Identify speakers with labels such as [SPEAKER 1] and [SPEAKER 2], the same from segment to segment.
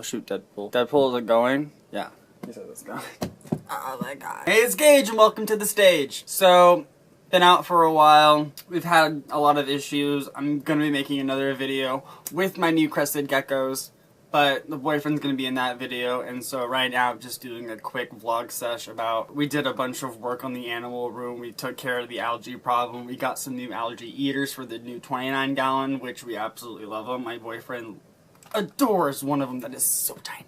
[SPEAKER 1] shoot Deadpool. Deadpool, is it going? Yeah. He said it's going. Oh my god. Hey, it's Gage and welcome to the stage. So, been out for a while. We've had a lot of issues. I'm gonna be making another video with my new crested geckos, but the boyfriend's gonna be in that video, and so right now I'm just doing a quick vlog sesh about, we did a bunch of work on the animal room, we took care of the algae problem, we got some new algae eaters for the new 29-gallon, which we absolutely love them. My boyfriend adores one of them that is so tiny.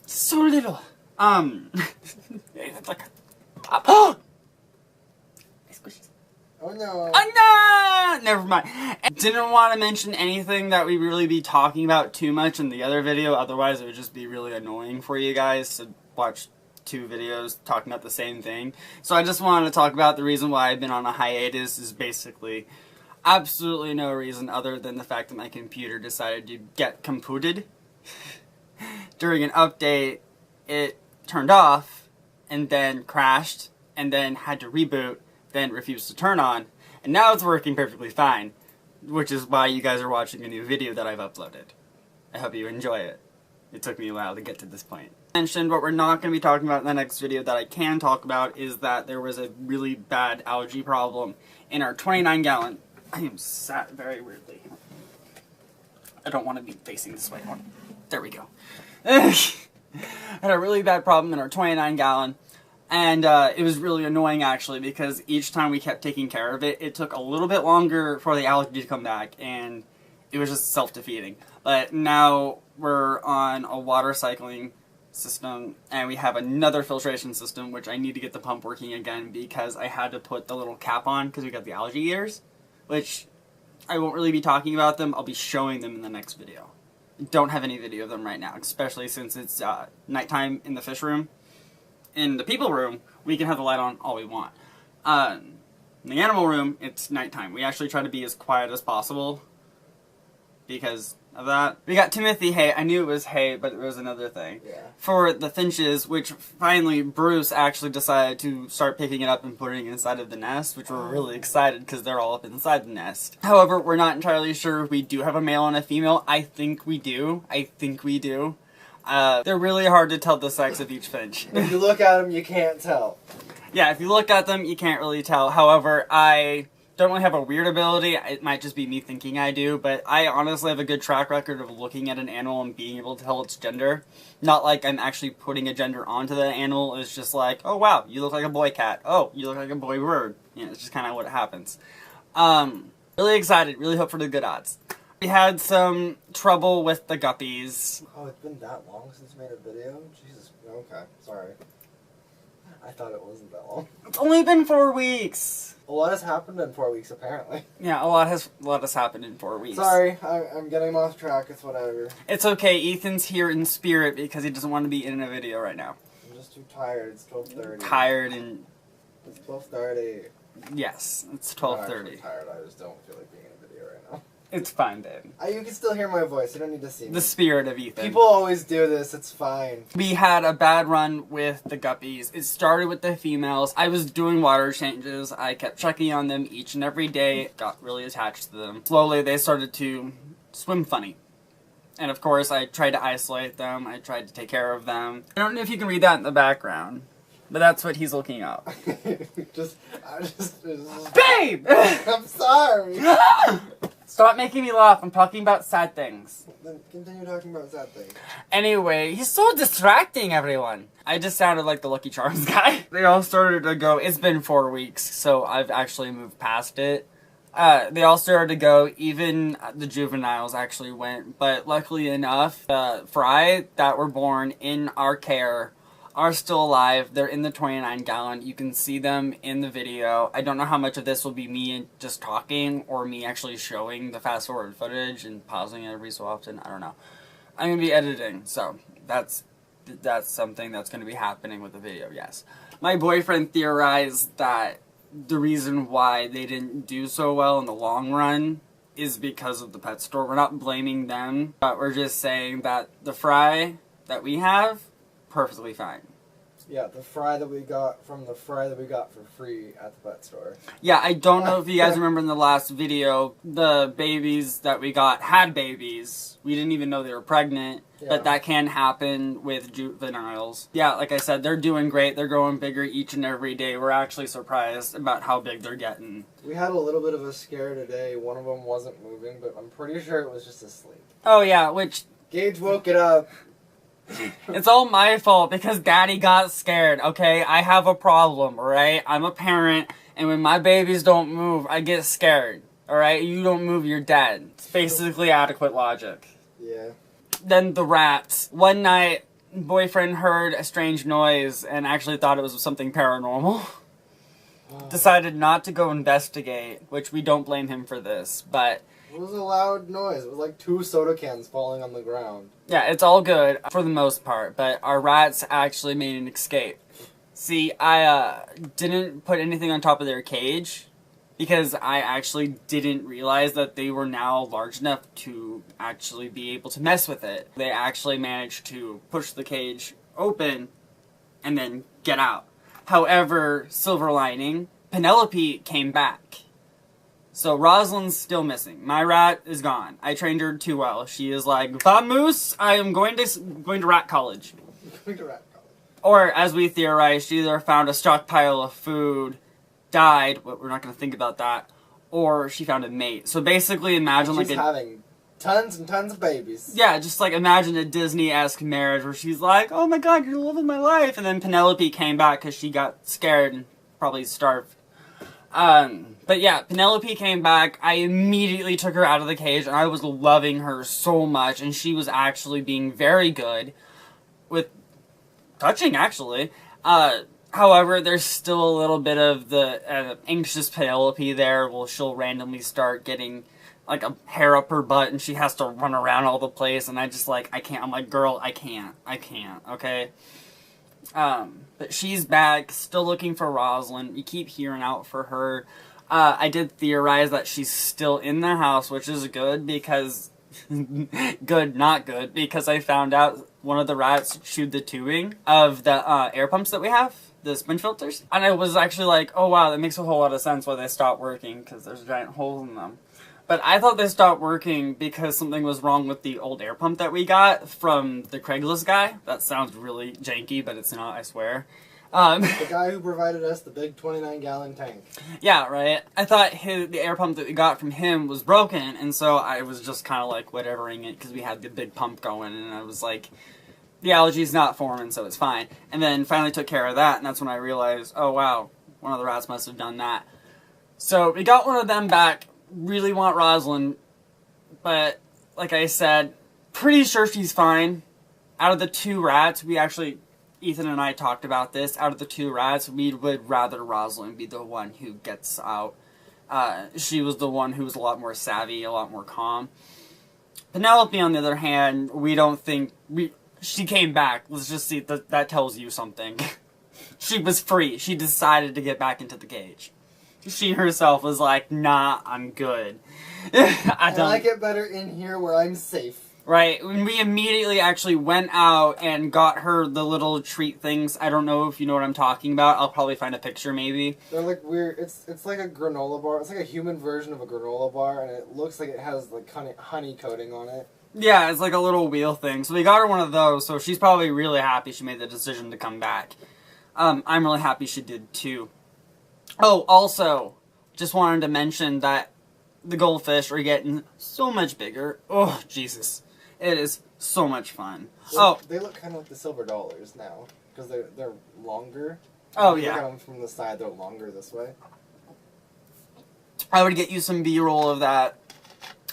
[SPEAKER 1] So little. It's like a oh!
[SPEAKER 2] Oh no.
[SPEAKER 1] Oh no! Never mind. Didn't want to mention anything that we really be talking about too much in the other video, otherwise it would just be really annoying for you guys to watch two videos talking about the same thing. So I just wanted to talk about the reason why I've been on a hiatus is basically absolutely no reason other than the fact that my computer decided to get compooted. During an update, it turned off, and then crashed, and then had to reboot, then refused to turn on, and now it's working perfectly fine, which is why you guys are watching a new video that I've uploaded. I hope you enjoy it. It took me a while to get to this point. Mentioned what we're not going to be talking about in the next video that I can talk about is that there was a really bad algae problem in our 29-gallon. I am sat very weirdly. I don't want to be facing this way. There we go. Had a really bad problem in our 29-gallon, and it was really annoying actually because each time we kept taking care of it, it took a little bit longer for the algae to come back, and it was just self-defeating. But now we're on a water cycling system, and we have another filtration system, which I need to get the pump working again because I had to put the little cap on because we got the algae eaters, which I won't really be talking about them. I'll be showing them in the next video. Don't have any video of them right now, especially since it's nighttime in the fish room. In the people room, we can have the light on all we want. In the animal room, it's nighttime. We actually try to be as quiet as possible because of that. We got Timothy hay. I knew it was hay, but it was another thing.
[SPEAKER 2] Yeah.
[SPEAKER 1] For the finches, which finally Bruce actually decided to start picking it up and putting it inside of the nest, which we're really excited because they're all up inside the nest. However, we're not entirely sure if we do have a male and a female. I think we do. They're really hard to tell the sex of each finch.
[SPEAKER 2] If you look at them, you can't tell.
[SPEAKER 1] Yeah, if you look at them, you can't really tell. However, I don't really have a weird ability. It might just be me thinking I do, but I honestly have a good track record of looking at an animal and being able to tell its gender. Not like I'm actually putting a gender onto the animal. It's just like, oh wow, you look like a boy cat. Oh, you look like a boy bird. You know, it's just kind of what happens. Really excited. Really hope for the good odds. We had some trouble with the guppies.
[SPEAKER 2] Oh, it's been that long since you made a video? Jesus. Okay, sorry. I thought it wasn't that long.
[SPEAKER 1] It's only been 4 weeks.
[SPEAKER 2] A lot has happened in 4 weeks, apparently.
[SPEAKER 1] Yeah, a lot has happened in 4 weeks.
[SPEAKER 2] Sorry, I'm getting off track. It's whatever.
[SPEAKER 1] It's okay. Ethan's here in spirit because he doesn't want to be in a video right now.
[SPEAKER 2] I'm just too tired. It's 12:30.
[SPEAKER 1] Tired and...
[SPEAKER 2] It's 12:30.
[SPEAKER 1] Yes, it's
[SPEAKER 2] I'm not
[SPEAKER 1] 12:30.
[SPEAKER 2] actually tired. I just don't feel like being in a video right now.
[SPEAKER 1] It's fine, babe.
[SPEAKER 2] You can still hear my voice. You don't need to see me.
[SPEAKER 1] The spirit of Ethan.
[SPEAKER 2] People always do this. It's fine.
[SPEAKER 1] We had a bad run with the guppies. It started with the females. I was doing water changes. I kept checking on them each and every day. Got really attached to them. Slowly, they started to swim funny. And of course, I tried to isolate them. I tried to take care of them. I don't know if you can read that in the background, but that's what he's looking up. Babe!
[SPEAKER 2] I'm sorry.
[SPEAKER 1] Stop making me laugh. I'm talking about sad things.
[SPEAKER 2] Then continue talking about sad things.
[SPEAKER 1] Anyway, he's so distracting, everyone. I just sounded like the Lucky Charms guy. They all started to go. It's been 4 weeks, so I've actually moved past it. They all started to go. Even the juveniles actually went. But luckily enough, the fry that were born in our care are still alive. They're in the 29-gallon. You can see them in the video. I don't know how much of this will be me just talking or me actually showing the fast forward footage and pausing it every so often. I don't know. I'm going to be editing, so that's something that's going to be happening with the video, yes. My boyfriend theorized that the reason why they didn't do so well in the long run is because of the pet store. We're not blaming them, but we're just saying that the fry that we have, perfectly fine.
[SPEAKER 2] Yeah, the fry that we got from the fry that we got for free at the pet store.
[SPEAKER 1] Yeah, I don't know if you guys remember in the last video, the babies that we got had babies. We didn't even know they were pregnant, but that can happen with juveniles. Yeah, like I said, they're doing great. They're growing bigger each and every day. We're actually surprised about how big they're getting.
[SPEAKER 2] We had a little bit of a scare today. One of them wasn't moving, but I'm pretty sure it was just asleep.
[SPEAKER 1] Oh yeah, which...
[SPEAKER 2] Gage woke it up.
[SPEAKER 1] It's all my fault because Daddy got scared, okay? I have a problem, alright? I'm a parent, and when my babies don't move, I get scared, alright? You don't move, you're dead. It's basically adequate logic.
[SPEAKER 2] Yeah.
[SPEAKER 1] Then the rats. One night, boyfriend heard a strange noise and actually thought it was something paranormal. Decided not to go investigate, which we don't blame him for this, but...
[SPEAKER 2] It was a loud noise. It was like 2 soda cans falling on the ground.
[SPEAKER 1] Yeah, it's all good for the most part, but our rats actually made an escape. See, I didn't put anything on top of their cage because I actually didn't realize that they were now large enough to actually be able to mess with it. They actually managed to push the cage open and then get out. However, silver lining, Penelope came back. So Rosalind's still missing. My rat is gone. I trained her too well. She is like, Vamoose, I am going to rat college.
[SPEAKER 2] Going to rat college.
[SPEAKER 1] Or, as we theorized, she either found a stockpile of food, died, but we're not going to think about that, or she found a mate. So basically imagine
[SPEAKER 2] she's having tons and tons of babies.
[SPEAKER 1] Yeah, just like imagine a Disney-esque marriage where she's like, oh my god, you're living my life, and then Penelope came back because she got scared and probably starved. But yeah, Penelope came back. I immediately took her out of the cage, and I was loving her so much, and she was actually being very good with touching, actually. However, there's still a little bit of the anxious Penelope there, where she'll randomly start getting like a hair up her butt, and she has to run around all the place, and I just like, I can't. I'm like, girl, I can't, okay? But she's back, still looking for Rosalind. You keep hearing out for her. I did theorize that she's still in the house, which is good because... good, not good, because I found out one of the rats chewed the tubing of the air pumps that we have, the sponge filters. And I was actually like, oh wow, that makes a whole lot of sense why they stopped working, because there's giant holes in them. But I thought they stopped working because something was wrong with the old air pump that we got from the Craigslist guy. That sounds really janky, but it's not, I swear.
[SPEAKER 2] The guy who provided us the big 29-gallon tank.
[SPEAKER 1] Yeah, right. I thought the air pump that we got from him was broken, and so I was just kind of like whatevering it because we had the big pump going, and I was like, the algae's not forming, so it's fine. And then finally took care of that, and that's when I realized, oh wow, one of the rats must have done that. So we got one of them back. Really want Rosalind, but like I said, pretty sure she's fine. Out of the 2 rats, we actually, Ethan and I talked about this, out of the 2 rats, we would rather Rosalind be the one who gets out. She was the one who was a lot more savvy, a lot more calm. Penelope, on the other hand, we don't think, she came back. Let's just see, that tells you something. She was free. She decided to get back into the cage. She herself was like, nah, I'm good. I
[SPEAKER 2] like it better in here where I'm safe.
[SPEAKER 1] Right, when we immediately actually went out and got her the little treat things. I don't know if you know what I'm talking about. I'll probably find a picture, maybe.
[SPEAKER 2] They're like weird. It's like a granola bar. It's like a human version of a granola bar, and it looks like it has like honey coating on it.
[SPEAKER 1] Yeah, it's like a little wheel thing. So we got her one of those, so she's probably really happy she made the decision to come back. I'm really happy she did, too. Oh, also, just wanted to mention that the goldfish are getting so much bigger. Oh, Jesus. It is so much fun.
[SPEAKER 2] They look kind of like the silver dollars now, because they're longer.
[SPEAKER 1] Oh,
[SPEAKER 2] if you
[SPEAKER 1] yeah.
[SPEAKER 2] look at them from the side, they're longer this way.
[SPEAKER 1] I would get you some B-roll of that,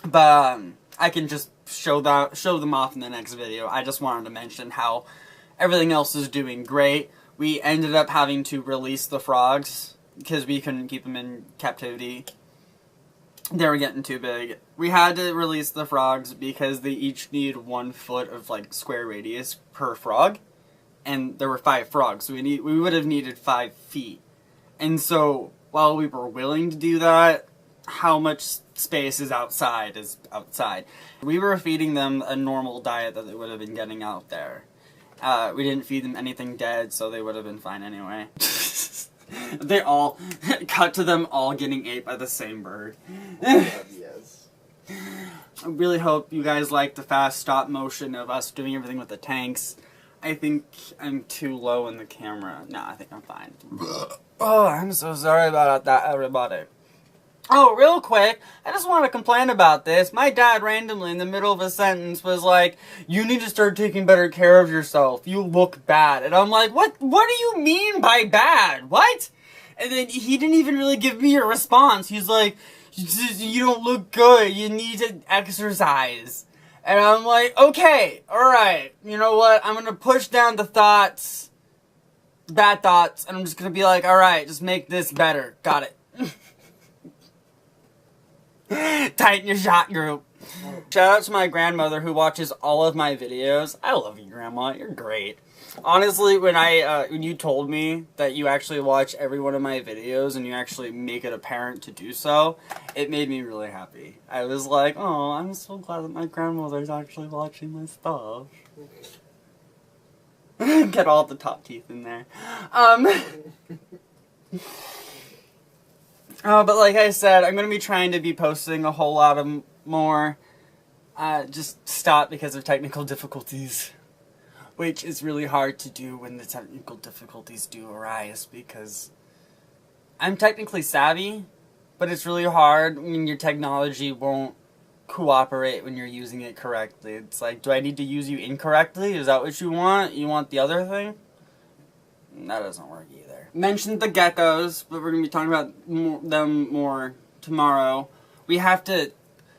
[SPEAKER 1] but I can just show them off in the next video. I just wanted to mention how everything else is doing great. We ended up having to release the frogs because we couldn't keep them in captivity. They were getting too big. We had to release the frogs because they each need 1 foot of like square radius per frog, and there were 5 frogs, so we would have needed 5 feet. And so while we were willing to do that, how much space is outside is outside. We were feeding them a normal diet that they would have been getting out there. We didn't feed them anything dead, so they would have been fine anyway. They all cut to them all getting ate by the same bird.
[SPEAKER 2] Yes.
[SPEAKER 1] I really hope you guys like the fast stop motion of us doing everything with the tanks. I think I'm too low in the camera. No, I think I'm fine. Oh, I'm so sorry about that, everybody. Oh, real quick, I just want to complain about this. My dad randomly in the middle of a sentence was like, "You need to start taking better care of yourself. You look bad." And I'm like, what do you mean by bad? What? And then he didn't even really give me a response. He's like, "You don't look good. You need to exercise." And I'm like, okay, alright. You know what? I'm going to push down the thoughts, bad thoughts, and I'm just going to be like, alright, just make this better. Got it. Tighten your shot group. Shout out to my grandmother who watches all of my videos. I love you, Grandma. You're great. Honestly, when you told me that you actually watch every one of my videos and you actually make it apparent to do so, it made me really happy. I was like, oh, I'm so glad that my grandmother's actually watching my stuff. Get all the top teeth in there. But like I said, I'm going to be trying to be posting a whole lot of more. Just stop because of technical difficulties. Which is really hard to do when the technical difficulties do arise, because I'm technically savvy, but it's really hard when your technology won't cooperate when you're using it correctly. It's like, do I need to use you incorrectly? Is that what you want? You want the other thing? That doesn't work either. Mentioned the geckos, but we're going to be talking about them more tomorrow. We have to...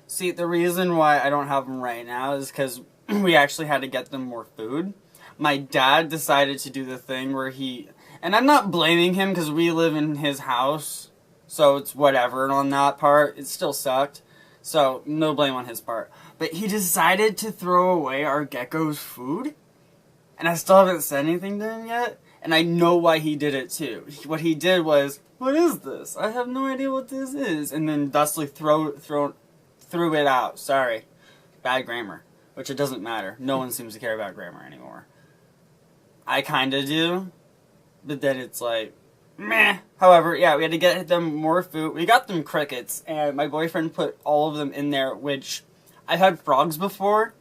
[SPEAKER 1] See, the reason why I don't have them right now is because we actually had to get them more food. My dad decided to do the thing where he... And I'm not blaming him because we live in his house, so it's whatever on that part. It still sucked, so no blame on his part. But he decided to throw away our gecko's food, and I still haven't said anything to him yet. And I know why he did it too. What he did was, what is this? I have no idea what this is. And then thusly threw it out. Sorry. Bad grammar. Which it doesn't matter. No one seems to care about grammar anymore. I kinda do. But then it's like, meh. However, yeah, we had to get them more food. We got them crickets. And my boyfriend put all of them in there, which I've had frogs before.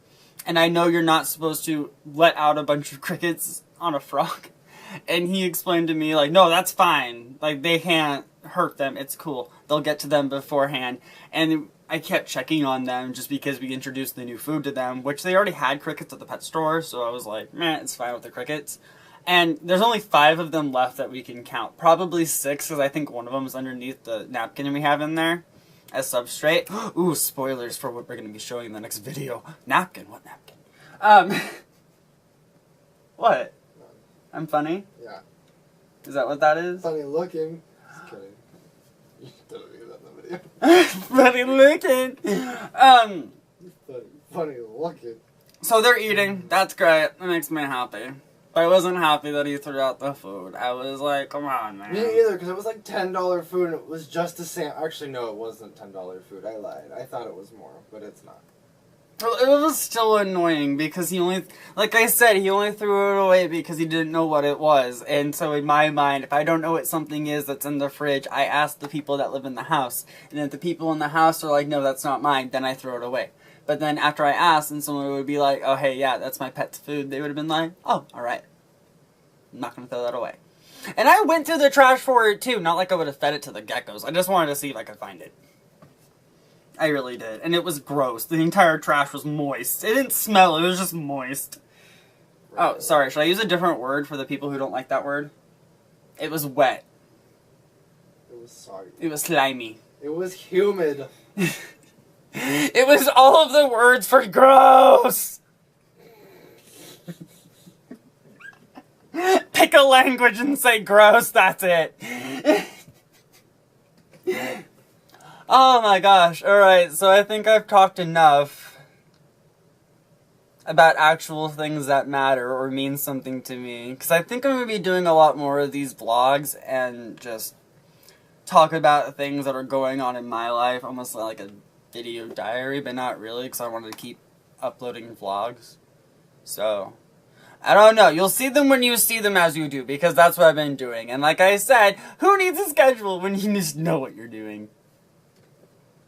[SPEAKER 1] And I know you're not supposed to let out a bunch of crickets on a frog. And he explained to me, like, no, that's fine. Like, they can't hurt them. It's cool. They'll get to them beforehand. And I kept checking on them just because we introduced the new food to them, which they already had crickets at the pet store. So I was like, meh, it's fine with the crickets. And there's only 5 of them left that we can count. Probably 6, because I think one of them is underneath the napkin we have in there as substrate. Ooh, spoilers for what we're going to be showing in the next video. Napkin? What napkin? What? I'm funny?
[SPEAKER 2] Yeah.
[SPEAKER 1] Is that what that is?
[SPEAKER 2] Funny looking. Just kidding. You didn't do that in the video.
[SPEAKER 1] Funny looking.
[SPEAKER 2] Funny looking.
[SPEAKER 1] So they're eating. That's great. That makes me happy. But I wasn't happy that he threw out the food. I was like, come on, man.
[SPEAKER 2] Me either, because it was like $10 food and it was just the same. Actually, no, it wasn't $10 food. I lied. I thought it was more, but it's not.
[SPEAKER 1] Well, it was still annoying because he only, like I said, he only threw it away because he didn't know what it was. And so in my mind, if I don't know what something is that's in the fridge, I ask the people that live in the house. And if the people in the house are like, no, that's not mine, then I throw it away. But then after I asked and someone would be like, oh, hey, yeah, that's my pet's food, they would have been like, oh, alright. I'm not going to throw that away. And I went through the trash for it too, not like I would have fed it to the geckos. I just wanted to see if I could find it. I really did. And it was gross. The entire trash was moist. It didn't smell, it was just moist. Oh, sorry, should I use a different word for the people who don't like that word? It was wet.
[SPEAKER 2] It was soggy.
[SPEAKER 1] It was slimy.
[SPEAKER 2] It was humid.
[SPEAKER 1] It was all of the words for gross! Pick a language and say gross, that's it. Oh my gosh, alright, so I think I've talked enough about actual things that matter or mean something to me. Because I think I'm going to be doing a lot more of these vlogs and just talk about things that are going on in my life, almost like a video diary, but not really, because I wanted to keep uploading vlogs. So, I don't know. You'll see them when you see them as you do, because that's what I've been doing. And like I said, who needs a schedule when you just know what you're doing?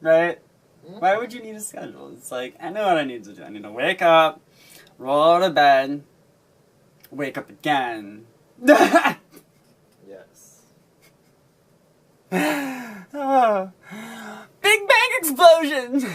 [SPEAKER 1] Right? Why would you need a schedule? It's like, I know what I need to do. I need to wake up, roll out of bed, wake up again.
[SPEAKER 2] Yes.
[SPEAKER 1] Oh. Big Bang explosion!